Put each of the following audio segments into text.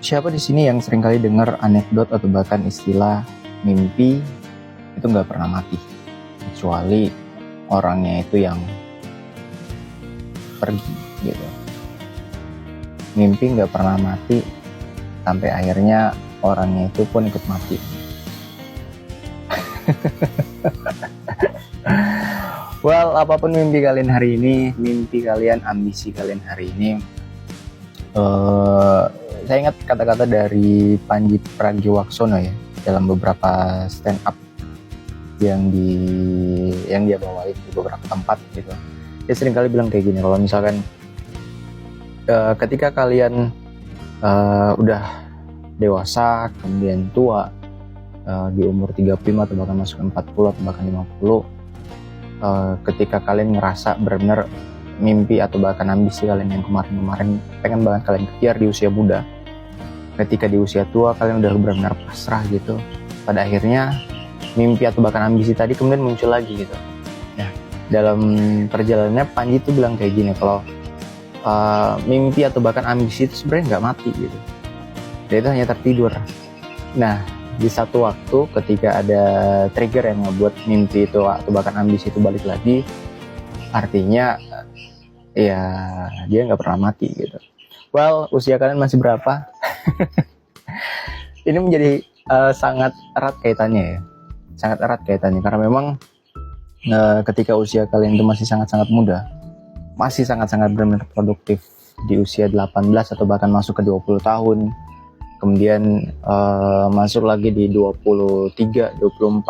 Siapa di sini yang seringkali dengar anekdot atau bahkan istilah mimpi itu nggak pernah mati, kecuali orangnya itu yang pergi gitu. Mimpi nggak pernah mati sampai akhirnya orangnya itu pun ikut mati. Well, apapun mimpi kalian hari ini, mimpi kalian, ambisi kalian hari ini, saya ingat kata-kata dari Pandji Pragiwaksono ya dalam beberapa stand up yang dia bawain di beberapa tempat gitu. Dia sering kali bilang kayak gini, kalau misalkan ketika kalian udah dewasa, kemudian tua, di umur 35 atau bahkan masuk 40 atau bahkan 50, ketika kalian ngerasa benar-benar mimpi atau bahkan ambisi kalian yang kemarin-kemarin pengen banget kalian kejar di usia muda, ketika di usia tua kalian udah benar-benar pasrah gitu, pada akhirnya mimpi atau bahkan ambisi tadi kemudian muncul lagi gitu. Nah, dalam perjalanannya Pandji itu bilang kayak gini, kalau mimpi atau bahkan ambisi itu sebenarnya nggak mati gitu, dia itu hanya tertidur. Nah, di satu waktu ketika ada trigger yang ngebuat mimpi itu atau bahkan ambisi itu balik lagi, artinya ya dia nggak pernah mati gitu. Well, usia kalian masih berapa? Ini menjadi sangat erat kaitannya ya, sangat erat kaitannya karena memang ketika usia kalian itu masih sangat-sangat muda, masih sangat-sangat benar-benar produktif di usia 18 atau bahkan masuk ke 20 tahun, kemudian masuk lagi di 23, 24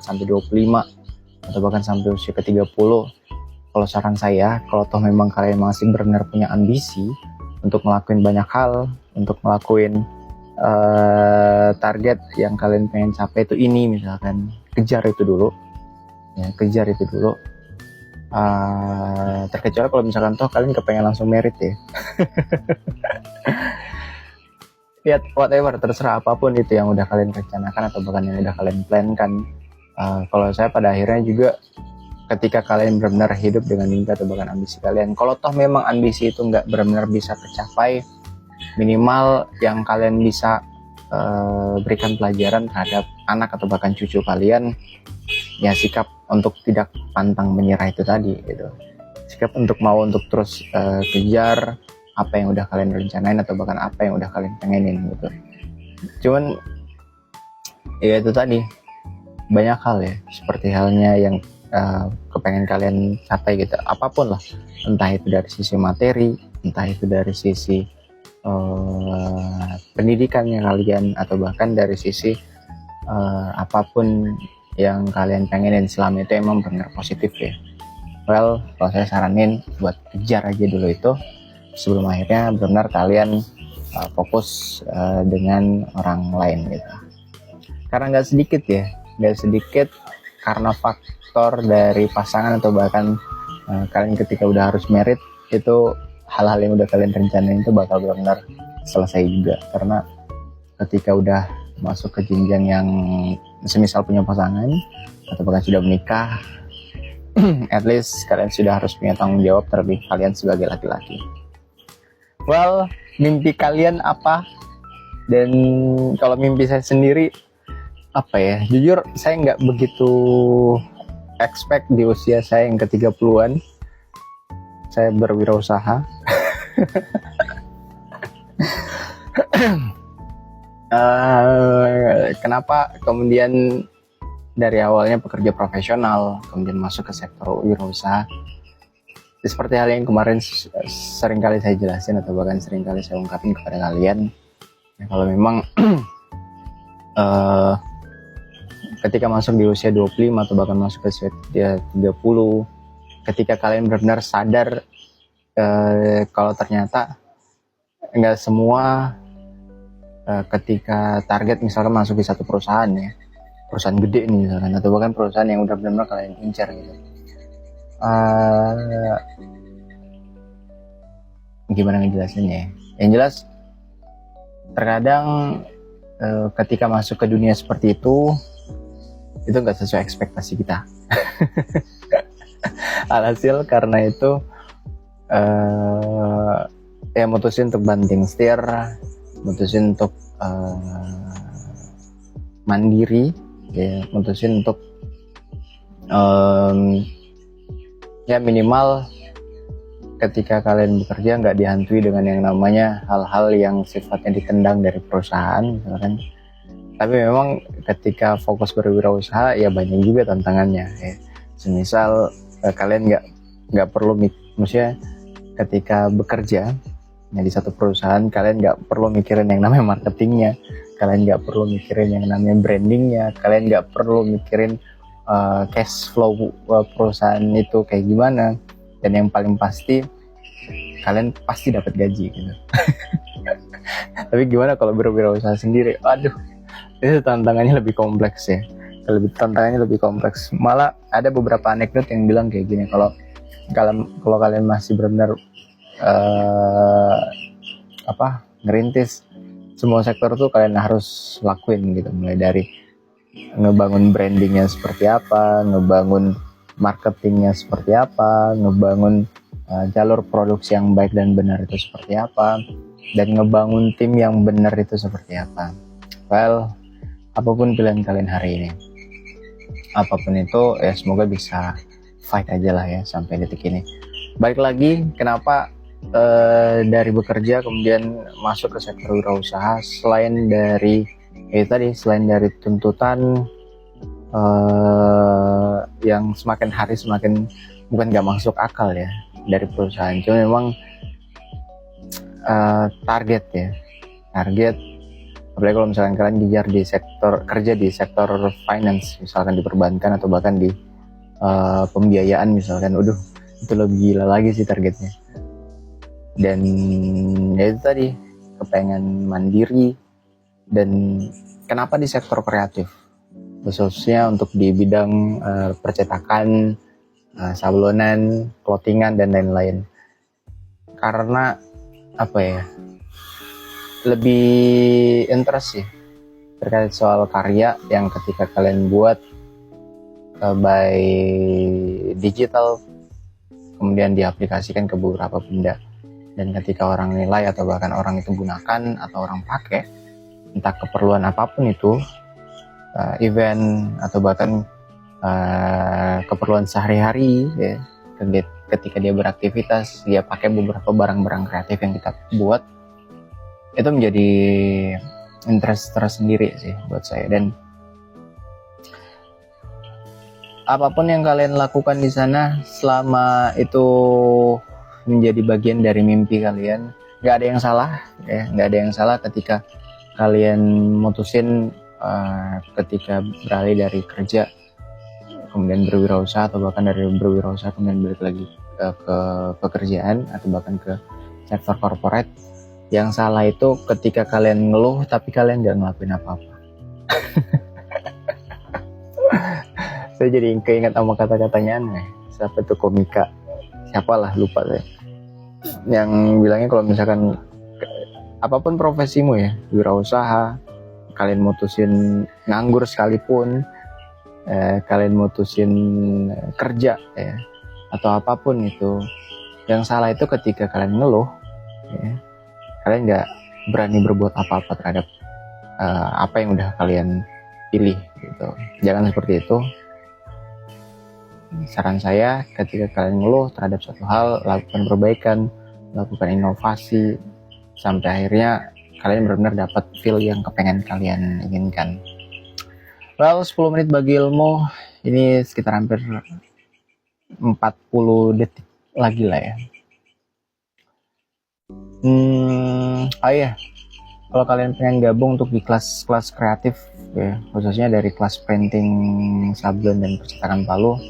sampai 25 atau bahkan sampai usia ke 30. Kalau saran saya, kalau toh memang kalian masih benar-benar punya ambisi untuk ngelakuin banyak hal, untuk ngelakuin target yang kalian pengen capai itu ini, misalkan kejar itu dulu ya, kejar itu dulu. Terkecuali kalau misalkan toh kalian kepengen langsung merit ya. Ya whatever, terserah apapun itu yang udah kalian rencanakan atau bahkan yang udah kalian plankan. Kalau saya pada akhirnya juga ketika kalian benar-benar hidup dengan mimpi atau bahkan ambisi kalian, kalau toh memang ambisi itu nggak benar-benar bisa tercapai, minimal yang kalian bisa berikan pelajaran terhadap anak atau bahkan cucu kalian, ya sikap untuk tidak pantang menyerah itu tadi gitu, sikap untuk mau untuk terus kejar apa yang udah kalian rencanain atau bahkan apa yang udah kalian pengenin gitu. Cuman ya itu tadi, banyak hal ya, seperti halnya yang kepengen kalian capai gitu, apapun lah, entah itu dari sisi materi, entah itu dari sisi pendidikannya kalian, atau bahkan dari sisi apapun yang kalian pengenin selama itu emang benar positif ya. Well, kalau saya saranin buat kejar aja dulu itu sebelum akhirnya benar kalian fokus dengan orang lain gitu. Karena nggak sedikit karena faktor dari pasangan atau bahkan kalian ketika udah harus merit itu, hal-hal yang udah kalian rencanain itu bakal benar-benar selesai juga. Karena ketika udah masuk ke jenjang yang semisal punya pasangan atau bahkan sudah menikah, at least kalian sudah harus punya tanggung jawab, terlebih kalian sebagai laki-laki. Well, mimpi kalian apa? Dan kalau mimpi saya sendiri apa ya, jujur saya nggak begitu expect di usia saya yang ke-30-an saya berwirausaha. Kenapa kemudian dari awalnya pekerja profesional kemudian masuk ke sektor wirausaha? Seperti hal yang kemarin sering kali saya jelasin atau bahkan sering kali saya ungkapin kepada kalian ya, kalau memang ketika masuk di usia 25 atau bahkan masuk ke usia 30, ketika kalian benar-benar sadar kalau ternyata nggak semua ketika target misalkan masuk di satu perusahaan ya, perusahaan gede nih misalkan, atau bahkan perusahaan yang udah benar-benar kalian incar gitu, gimana ngejelasinnya ya? Yang jelas terkadang ketika masuk ke dunia seperti itu nggak sesuai ekspektasi kita. Alhasil karena itu ya mutusin untuk banting setir, mutusin untuk mandiri ya, mutusin untuk ya minimal ketika kalian bekerja nggak dihantui dengan yang namanya hal-hal yang sifatnya ditendang dari perusahaan misalkan. Tapi memang ketika fokus berwirausaha ya banyak juga tantangannya ya. Semisal kalian nggak perlu, maksudnya ketika bekerja ya, di satu perusahaan kalian nggak perlu mikirin yang namanya marketingnya, kalian nggak perlu mikirin yang namanya brandingnya, kalian nggak perlu mikirin cash flow perusahaan itu kayak gimana, dan yang paling pasti kalian pasti dapat gaji gitu. Tapi gimana kalau berwirausaha sendiri? Aduh, itu tantangannya lebih kompleks ya. Tantangannya lebih kompleks. Malah ada beberapa anekdot yang bilang kayak gini, kalau kalian masih benar-benar ngerintis semua sektor tuh kalian harus lakuin gitu, mulai dari ngebangun brandingnya seperti apa, ngebangun marketingnya seperti apa, ngebangun jalur produksi yang baik dan benar itu seperti apa, dan ngebangun tim yang benar itu seperti apa. Well, apapun pilihan kalian hari ini, apapun itu ya semoga bisa fight aja lah ya sampai detik ini. Balik lagi, kenapa dari bekerja kemudian masuk ke sektor wirausaha, selain dari selain dari tuntutan yang semakin hari semakin bukan gak masuk akal ya dari perusahaan, cuma memang target, apalagi kalau misalkan kalian kerja di sektor finance, misalkan di perbankan atau bahkan di pembiayaan misalkan, itu lebih gila lagi sih targetnya. Dan ya itu tadi, kepengen mandiri. Dan kenapa di sektor kreatif, khususnya untuk di bidang percetakan, sablonan, clothingan dan lain-lain. Karena lebih interest sih terkait soal karya yang ketika kalian buat by digital, kemudian diaplikasikan ke beberapa benda, dan ketika orang nilai atau bahkan orang itu gunakan atau orang pakai, entah keperluan apapun itu, event atau bahkan keperluan sehari-hari ya, ketika dia beraktivitas, dia pakai beberapa barang-barang kreatif yang kita buat, itu menjadi interest tersendiri sih buat saya. Dan apapun yang kalian lakukan di sana, selama itu menjadi bagian dari mimpi kalian, nggak ada yang salah ya, nggak ada yang salah ketika kalian mutusin ketika beralih dari kerja kemudian berwirausaha, atau bahkan dari berwirausaha kemudian balik lagi ke pekerjaan atau bahkan ke sektor corporate. Yang salah itu ketika kalian ngeluh tapi kalian nggak ngelakuin apa-apa. Saya jadi keinget sama kata-katanya siapa tuh, komika siapalah, lupa saya, yang bilangnya kalau misalkan apapun profesimu ya, wirausaha, kalian mutusin nganggur sekalipun, kalian mutusin kerja ya, atau apapun itu, yang salah itu ketika kalian ngeluh ya, kalian nggak berani berbuat apa-apa terhadap apa yang udah kalian pilih gitu. Jangan seperti itu. Saran saya, ketika kalian ngeluh terhadap suatu hal, lakukan perbaikan, lakukan inovasi, sampai akhirnya kalian benar-benar dapat feel yang kepengen kalian inginkan. Well, 10 menit bagi ilmu, ini sekitar hampir 40 detik lagi lah ya. Oh iya, kalau kalian pengen gabung untuk di kelas kreatif ya, khususnya dari kelas printing sablon dan percetakan palu,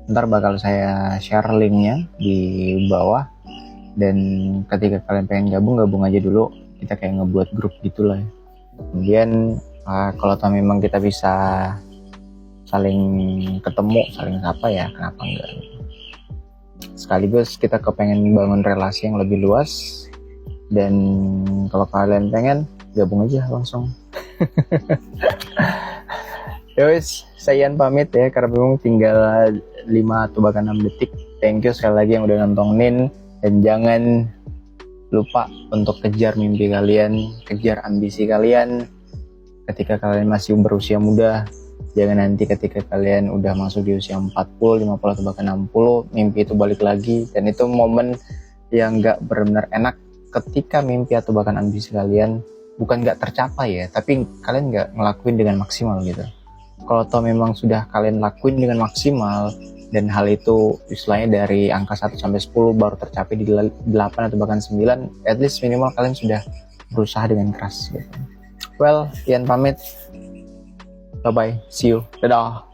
ntar bakal saya share linknya di bawah. Dan ketika kalian pengen gabung aja dulu, kita kayak ngebuat grup gitulah ya. Kemudian kalau memang kita bisa saling ketemu, saling sapa ya, kenapa enggak gitu. Sekaligus kita kepengen bangun relasi yang lebih luas. Dan kalau kalian pengen, gabung aja langsung. Yowis, saya Ian pamit ya, karena memang tinggal 5 atau bahkan 6 detik. Thank you sekali lagi yang udah nontonin. Dan jangan lupa untuk kejar mimpi kalian, kejar ambisi kalian ketika kalian masih berusia muda. Jangan nanti ketika kalian udah masuk di usia 40, 50 atau bahkan 60, mimpi itu balik lagi. Dan itu momen yang gak benar-benar enak ketika mimpi atau bahkan ambisi kalian bukan gak tercapai ya, tapi kalian gak ngelakuin dengan maksimal gitu. Kalau toh memang sudah kalian lakuin dengan maksimal, dan hal itu istilahnya dari angka 1 sampai 10 baru tercapai di 8 atau bahkan 9, at least minimal kalian sudah berusaha dengan keras gitu. Well, Ian pamit. Bye bye, see you, dadah.